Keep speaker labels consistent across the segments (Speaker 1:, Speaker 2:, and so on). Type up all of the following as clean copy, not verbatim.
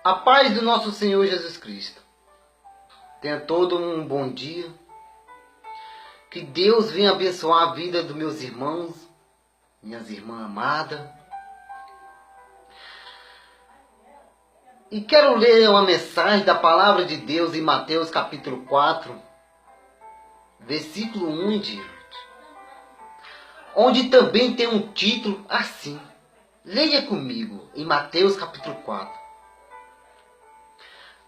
Speaker 1: A paz do nosso Senhor Jesus Cristo. Tenha todo um bom dia. Que Deus venha abençoar a vida dos meus irmãos, minhas irmãs amadas. E quero ler uma mensagem da palavra de Deus em Mateus capítulo 4, versículo 1 em diante. Onde também tem um título assim. Leia comigo em Mateus capítulo 4.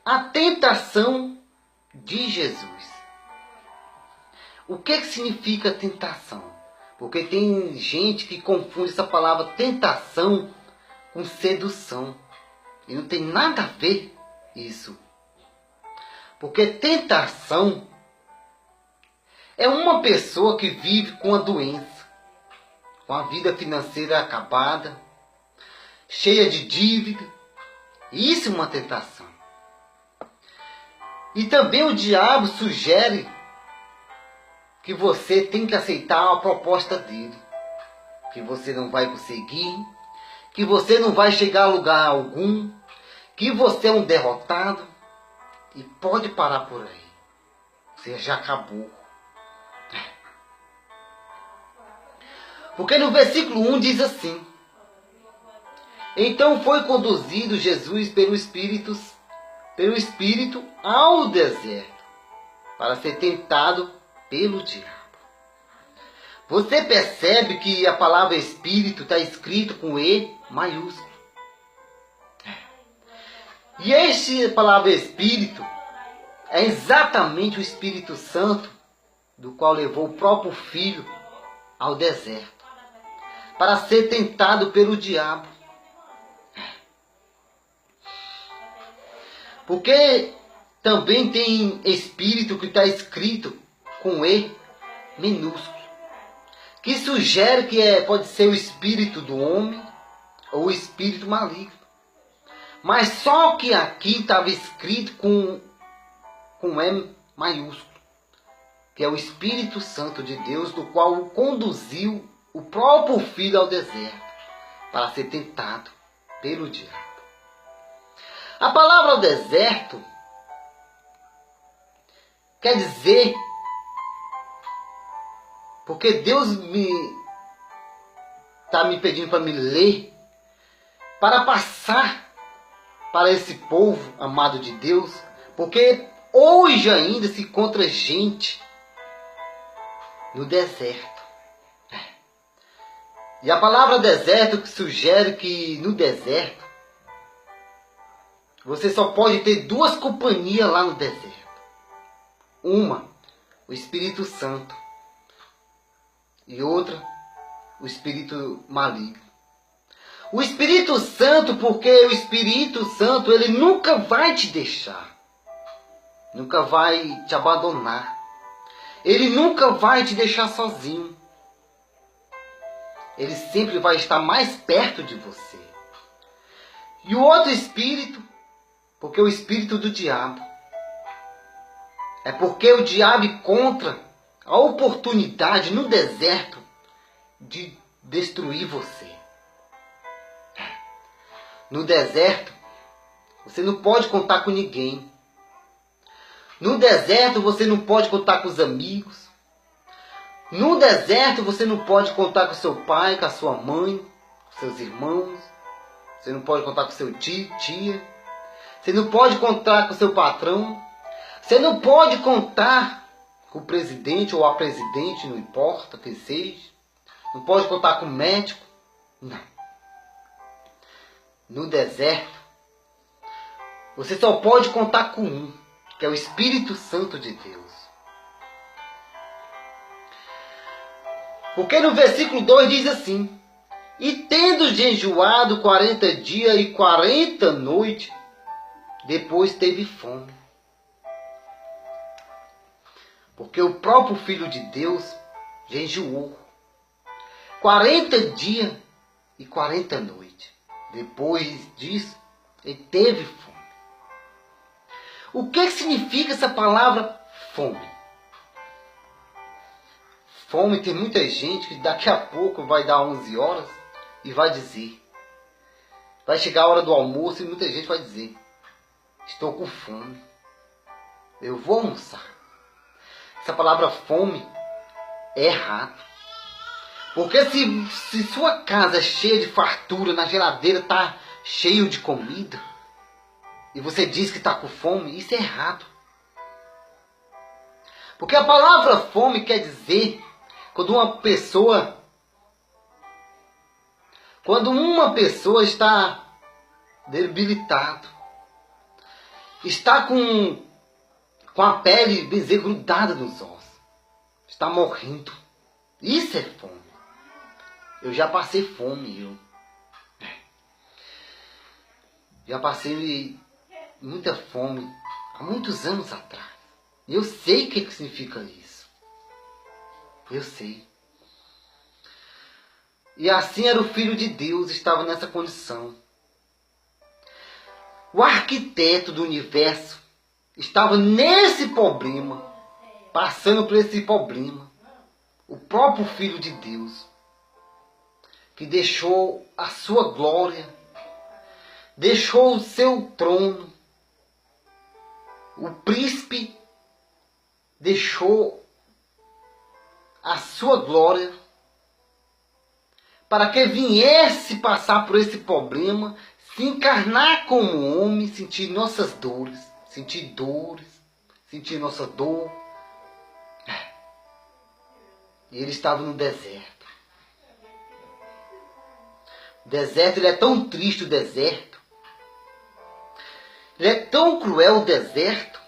Speaker 1: A tentação de Jesus. O que significa tentação? Porque tem gente que confunde essa palavra tentação com sedução. E não tem nada a ver isso. Porque tentação é uma pessoa que vive com a doença, com a vida financeira acabada, cheia de dívida. Isso é uma tentação. E também o diabo sugere que você tem que aceitar a proposta dele. Que você não vai conseguir, que você não vai chegar a lugar algum, que você é um derrotado. E pode parar por aí. Você já acabou. Porque no versículo 1 diz assim: então foi conduzido Jesus pelo Espírito ao deserto, para ser tentado pelo diabo. Você percebe que a palavra Espírito está escrito com E maiúsculo. E essa palavra Espírito é exatamente o Espírito Santo, do qual levou o próprio Filho ao deserto, para ser tentado pelo diabo. Porque também tem Espírito que está escrito com E minúsculo, que sugere que pode ser o espírito do homem ou o espírito maligno. Mas só que aqui estava escrito com E maiúsculo, que é o Espírito Santo de Deus, do qual conduziu o próprio Filho ao deserto, para ser tentado pelo diabo. A palavra deserto quer dizer, porque Deus está me pedindo para me ler, para passar para esse povo amado de Deus, porque hoje ainda se encontra gente no deserto. E a palavra deserto que sugere que no deserto você só pode ter duas companhias lá no deserto. Uma, o Espírito Santo. E outra, o Espírito maligno. O Espírito Santo, porque o Espírito Santo, ele nunca vai te deixar. Nunca vai te abandonar. Ele nunca vai te deixar sozinho. Ele sempre vai estar mais perto de você. E o outro Espírito, porque o Espírito do diabo. É porque o diabo encontra a oportunidade no deserto de destruir você. No deserto, você não pode contar com ninguém. No deserto, você não pode contar com os amigos. No deserto, você não pode contar com seu pai, com a sua mãe, com seus irmãos. Você não pode contar com seu tio, tia. Você não pode contar com seu patrão. Você não pode contar com o presidente ou a presidente, não importa quem seja. Não pode contar com o médico. Não. No deserto, você só pode contar com um, que é o Espírito Santo de Deus. Porque no versículo 2 diz assim: e tendo jejuado 40 dias e 40 noites, depois teve fome. Porque o próprio Filho de Deus jejuou 40 dias e 40 noites. Depois disso, ele teve fome. O que significa essa palavra fome? Fome, tem muita gente que daqui a pouco vai dar 11 horas e vai dizer. Vai chegar a hora do almoço e muita gente vai dizer: estou com fome, eu vou almoçar. Essa palavra fome é errado. Porque se sua casa é cheia de fartura, na geladeira está cheio de comida, e você diz que está com fome, isso é errado. Porque a palavra fome quer dizer quando uma pessoa está debilitada, está com a pele grudada nos ossos, está morrendo. Isso é fome. Eu já passei fome, já passei muita fome há muitos anos atrás. E eu sei o que significa isso. Eu sei. E assim era o Filho de Deus, estava nessa condição. O arquiteto do universo estava nesse problema, passando por esse problema. O próprio Filho de Deus, que deixou a sua glória, deixou o seu trono. O príncipe deixou a sua glória para que viesse passar por esse problema, se encarnar como homem, sentir nossas dores, sentir nossa dor. E ele estava no deserto. O deserto, ele é tão triste, o deserto. Ele é tão cruel, o deserto,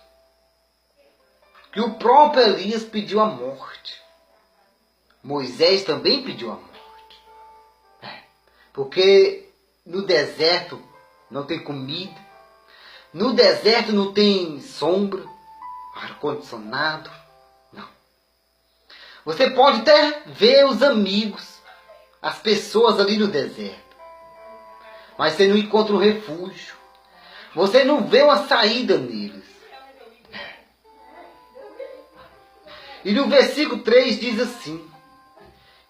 Speaker 1: que o próprio Elias pediu a morte. Moisés também pediu a morte. Porque no deserto não tem comida. No deserto não tem sombra, ar-condicionado. Não. Você pode até ver os amigos, as pessoas ali no deserto. Mas você não encontra um refúgio. Você não vê uma saída neles. E no versículo 3 diz assim: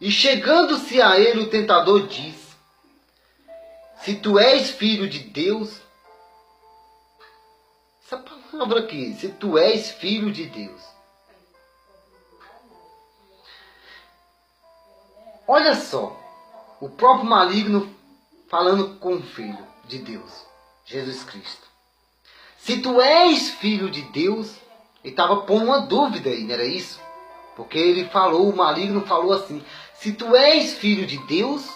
Speaker 1: e chegando-se a ele o tentador disse: se tu és filho de Deus, essa palavra aqui, se tu és filho de Deus. Olha só, o próprio maligno falando com o Filho de Deus, Jesus Cristo. Se tu és filho de Deus, ele estava pondo uma dúvida aí, não era isso? Porque ele falou, o maligno falou assim: se tu és filho de Deus,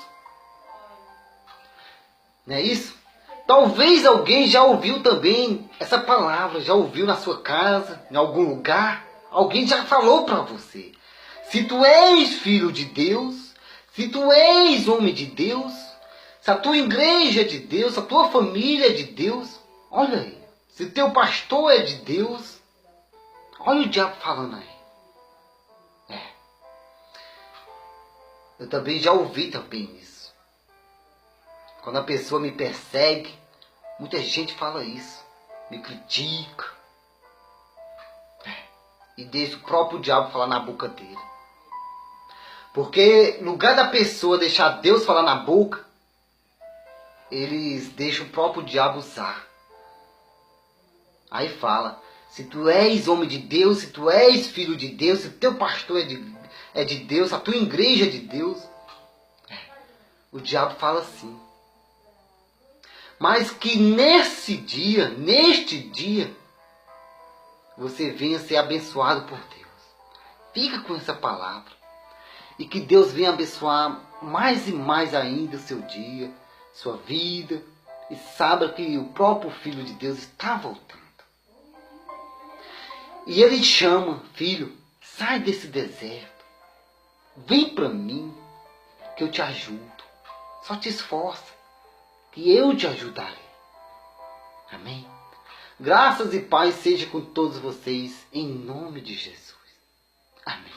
Speaker 1: não é isso? Talvez alguém já ouviu também essa palavra, já ouviu na sua casa, em algum lugar. Alguém já falou para você: se tu és filho de Deus, se tu és homem de Deus, se a tua igreja é de Deus, se a tua família é de Deus, olha aí, se teu pastor é de Deus, olha o diabo falando aí. Eu também já ouvi também isso. Quando a pessoa me persegue, muita gente fala isso, me critica. E deixa o próprio diabo falar na boca dele. Porque no lugar da pessoa deixar Deus falar na boca, eles deixam o próprio diabo usar. Aí fala: se tu és homem de Deus, se tu és filho de Deus, se teu pastor é de Deus, a tua igreja é de Deus. O diabo fala assim. Mas que neste dia, você venha ser abençoado por Deus. Fica com essa palavra. E que Deus venha abençoar mais e mais ainda o seu dia, sua vida. E saiba que o próprio Filho de Deus está voltando. E ele chama: filho, sai desse deserto. Vem para mim, que eu te ajudo. Só te esforça, que eu te ajudarei. Amém? Graças e paz seja com todos vocês, em nome de Jesus. Amém.